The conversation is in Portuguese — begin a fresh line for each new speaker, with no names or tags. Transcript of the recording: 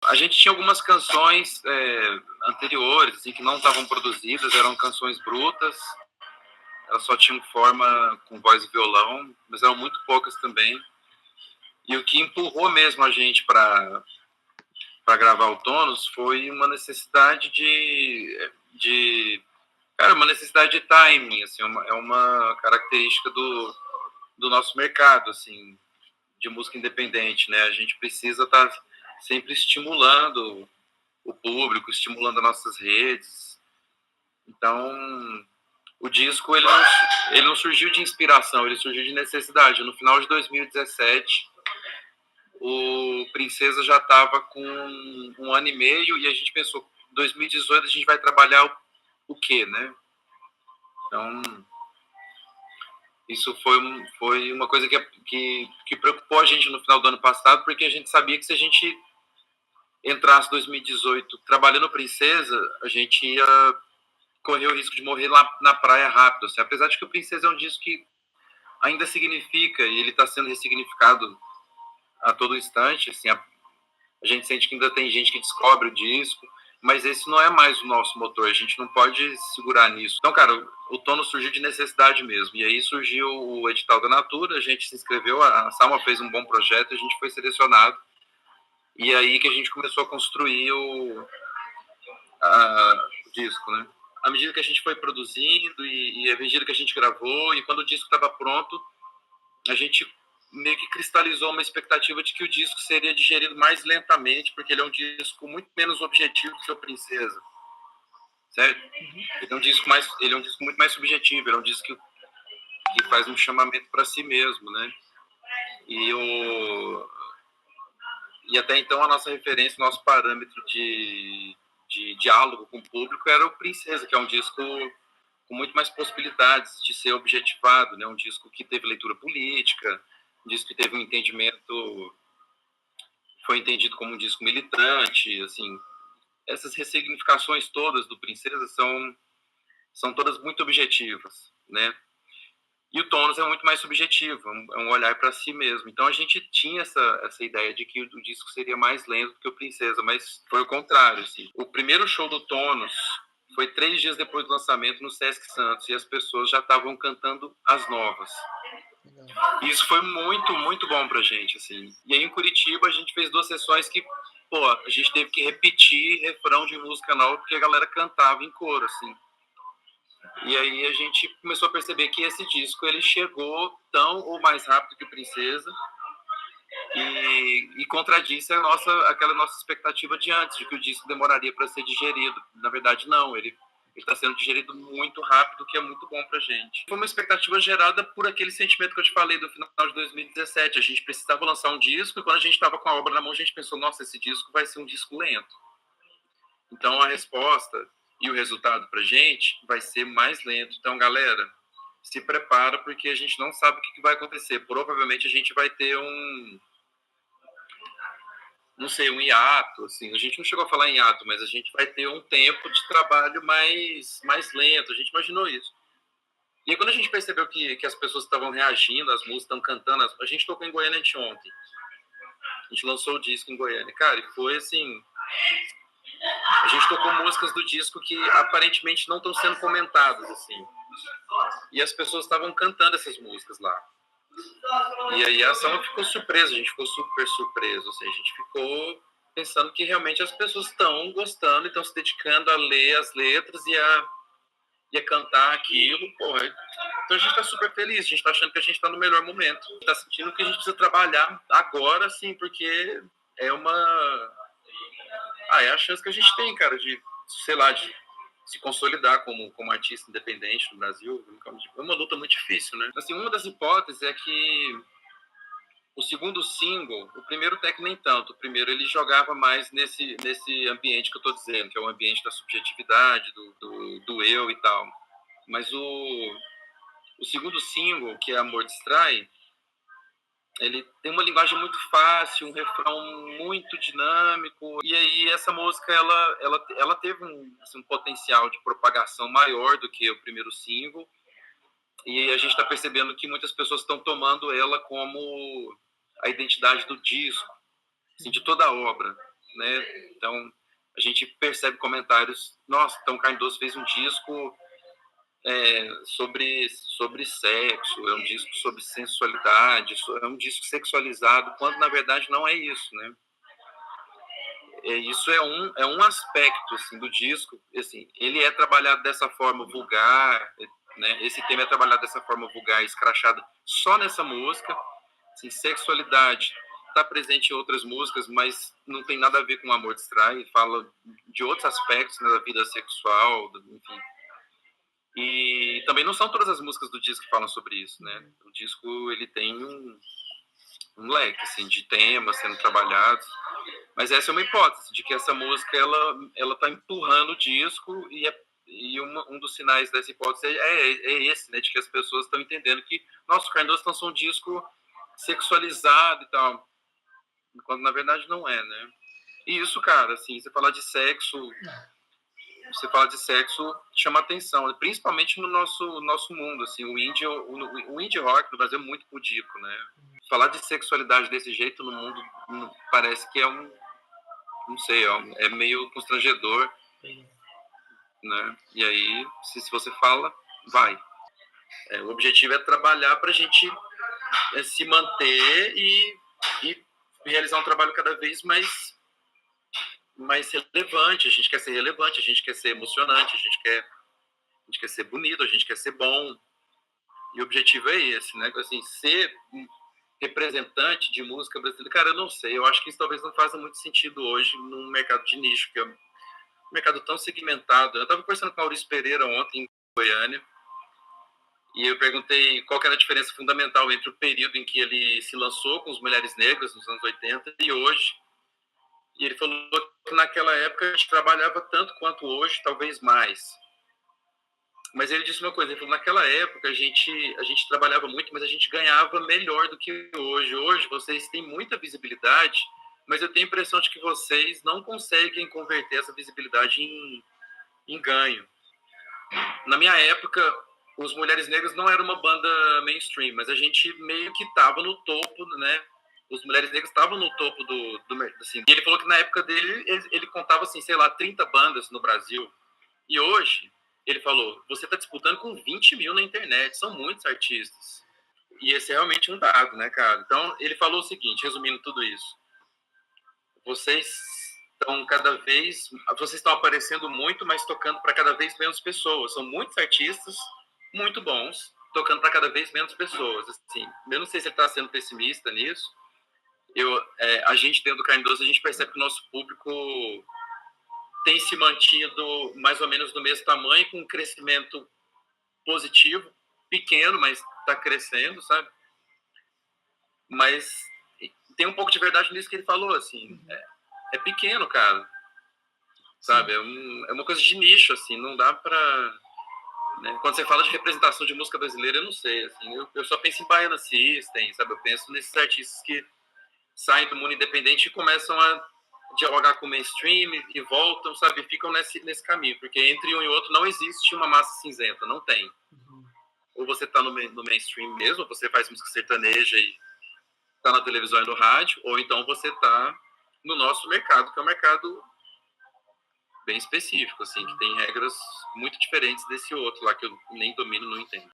A gente tinha algumas canções anteriores, assim, que não estavam produzidas, eram canções brutas, elas só tinham forma com voz e violão, mas eram muito poucas também. E o que empurrou mesmo a gente para gravar o Tônus foi uma necessidade cara, uma necessidade de timing, assim, é uma característica do nosso mercado, assim, de música independente, né? A gente precisa estar sempre estimulando o público, estimulando as nossas redes. Então, o disco ele não surgiu de inspiração, ele surgiu de necessidade. No final de 2017, o Princesa já estava com 1 ano e meio e a gente pensou, 2018 a gente vai trabalhar o quê, né? Então, isso foi uma coisa que preocupou a gente no final do ano passado, porque a gente sabia que se a gente entrasse 2018 trabalhando Princesa, a gente ia correr o risco de morrer lá na praia rápido. Assim. Apesar de que o Princesa é um disco que ainda significa, e ele está sendo ressignificado a todo instante. Assim, a gente sente que ainda tem gente que descobre o disco, mas esse não é mais o nosso motor, a gente não pode segurar nisso. Então, cara, o Tono surgiu de necessidade mesmo, e aí surgiu o edital da Natura, a gente se inscreveu, a Salma fez um bom projeto, a gente foi selecionado, e aí que a gente começou a construir o disco, né? À medida que a gente foi produzindo e à medida que a gente gravou, e quando o disco estava pronto, a gente meio que cristalizou uma expectativa de que o disco seria digerido mais lentamente, porque ele é um disco muito menos objetivo que o Princesa, certo? Ele é um disco muito mais subjetivo, ele é um disco que faz um chamamento para si mesmo, né? E até então a nossa referência, o nosso parâmetro de diálogo com o público era o Princesa, que é um disco com muito mais possibilidades de ser objetivado, né? Um disco que teve leitura política, um disco que teve um entendimento, foi entendido como um disco militante, assim. Essas ressignificações todas do Princesa são todas muito objetivas, né? E o Tônus é muito mais subjetivo, é um olhar para si mesmo. Então a gente tinha essa ideia de que o disco seria mais lento do que o Princesa, mas foi o contrário. Assim. O primeiro show do Tônus foi 3 dias depois do lançamento no Sesc Santos e as pessoas já estavam cantando as novas. E isso foi muito, muito bom pra gente, assim. E aí em Curitiba a gente fez 2 sessões que, pô, a gente teve que repetir refrão de música nova porque a galera cantava em coro, assim. E aí a gente começou a perceber que esse disco ele chegou tão ou mais rápido que o Princesa e contradisse aquela nossa expectativa de antes, de que o disco demoraria para ser digerido. Na verdade, não, ele está sendo digerido muito rápido, o que é muito bom para a gente. Foi uma expectativa gerada por aquele sentimento que eu te falei do final de 2017. A gente precisava lançar um disco e quando a gente estava com a obra na mão, a gente pensou, nossa, esse disco vai ser um disco lento. Então a resposta e o resultado para a gente vai ser mais lento. Então, galera, se prepara porque a gente não sabe o que vai acontecer. Provavelmente a gente vai ter não sei, um hiato, assim. A gente não chegou a falar em hiato, mas a gente vai ter um tempo de trabalho mais lento. A gente imaginou isso. E aí, quando a gente percebeu que as pessoas estavam reagindo, as músicas estão cantando, a gente tocou em Goiânia anteontem. A gente lançou o disco em Goiânia. Cara, e foi assim... A gente tocou músicas do disco que aparentemente não estão sendo comentadas, assim. E as pessoas estavam cantando essas músicas lá. E aí a Samba ficou surpresa, a gente ficou super surpreso. Assim, a gente ficou pensando que realmente as pessoas estão gostando e estão se dedicando a ler as letras e a cantar aquilo. Porra. Então a gente está super feliz, a gente está achando que a gente está no melhor momento. A gente está sentindo que a gente precisa trabalhar agora, assim, porque é uma... é a chance que a gente tem, cara, de, sei lá, de se consolidar como artista independente no Brasil. É uma luta muito difícil, né? Assim, uma das hipóteses é que o segundo single, o primeiro até que nem tanto, o primeiro ele jogava mais nesse ambiente que eu tô dizendo, que é o ambiente da subjetividade, do eu e tal. Mas o segundo single, que é Amor Distrai, ele tem uma linguagem muito fácil, um refrão muito dinâmico, e aí essa música ela teve um potencial de propagação maior do que o primeiro single, e a gente está percebendo que muitas pessoas estão tomando ela como a identidade do disco, assim, de toda a obra. né? Então, a gente percebe comentários, nossa, então o Carne Doce fez um disco sobre sexo, é um disco sobre sensualidade, é um disco sexualizado, quando na verdade não é isso, né? Isso é um aspecto assim, do disco, assim, ele é trabalhado dessa forma vulgar, né? Esse tema é trabalhado dessa forma vulgar, escrachada, só nessa música. Assim, sexualidade está presente em outras músicas, mas não tem nada a ver com Amor Distrai, fala de outros aspectos, né, da vida sexual, enfim. E também não são todas as músicas do disco que falam sobre isso, né? O disco ele tem um leque assim, de temas sendo trabalhados, mas essa é uma hipótese de que essa música ela está empurrando o disco um dos sinais dessa hipótese é esse, né, de que as pessoas estão entendendo que nossa, o Carne Doce lançou um disco sexualizado e tal, quando na verdade não é, né? E isso, cara, assim, você fala de sexo chama atenção, né? Principalmente no nosso mundo, assim, o indie rock no Brasil é muito pudico, né? Falar de sexualidade desse jeito no mundo parece que não sei, é meio constrangedor, né? E aí, se você fala, vai. O objetivo é trabalhar para a gente se manter e realizar um trabalho cada vez mais relevante. A gente quer ser relevante, a gente quer ser emocionante, a gente quer ser bonito, a gente quer ser bom. E o objetivo é esse, né? Assim, ser representante de música brasileira, cara, eu não sei. Eu acho que isso talvez não faça muito sentido hoje num mercado de nicho, que é um mercado tão segmentado. Eu estava conversando com o Maurício Pereira ontem em Goiânia, e eu perguntei qual que era a diferença fundamental entre o período em que ele se lançou com as Mulheres Negras, nos anos 80, e hoje. E ele falou que naquela época a gente trabalhava tanto quanto hoje, talvez mais. Mas ele disse uma coisa, ele falou, naquela época a gente trabalhava muito, mas a gente ganhava melhor do que hoje. Hoje vocês têm muita visibilidade, mas eu tenho a impressão de que vocês não conseguem converter essa visibilidade em ganho. Na minha época, os Mulheres Negras não era uma banda mainstream, mas a gente meio que estava no topo, né? Os Mulheres Negras estavam no topo do assim. E ele falou que na época dele, ele contava, assim, sei lá, 30 bandas no Brasil. E hoje, ele falou, você está disputando com 20 mil na internet, são muitos artistas. E esse é realmente um dado, né, cara? Então, ele falou o seguinte, resumindo tudo isso. Vocês estão aparecendo muito, mas tocando para cada vez menos pessoas. São muitos artistas muito bons, tocando para cada vez menos pessoas. Assim, eu não sei se ele está sendo pessimista nisso. A gente dentro do Carne Doce, a gente percebe que o nosso público tem se mantido mais ou menos do mesmo tamanho, com um crescimento positivo, pequeno, mas está crescendo, sabe? Mas tem um pouco de verdade nisso que ele falou, assim, é pequeno, cara, sabe? É uma coisa de nicho, assim, não dá pra... Né? Quando você fala de representação de música brasileira, eu não sei, assim, eu só penso em Baiana System, sabe? Eu penso nesses artistas que saem do mundo independente e começam a dialogar com o mainstream e voltam, sabe? Ficam nesse caminho, porque entre um e outro não existe uma massa cinzenta, não tem. Ou você tá no mainstream mesmo, ou você faz música sertaneja e tá na televisão e no rádio, ou então você tá no nosso mercado, que é um mercado bem específico, assim, que tem regras muito diferentes desse outro lá que eu nem domino, não entendo.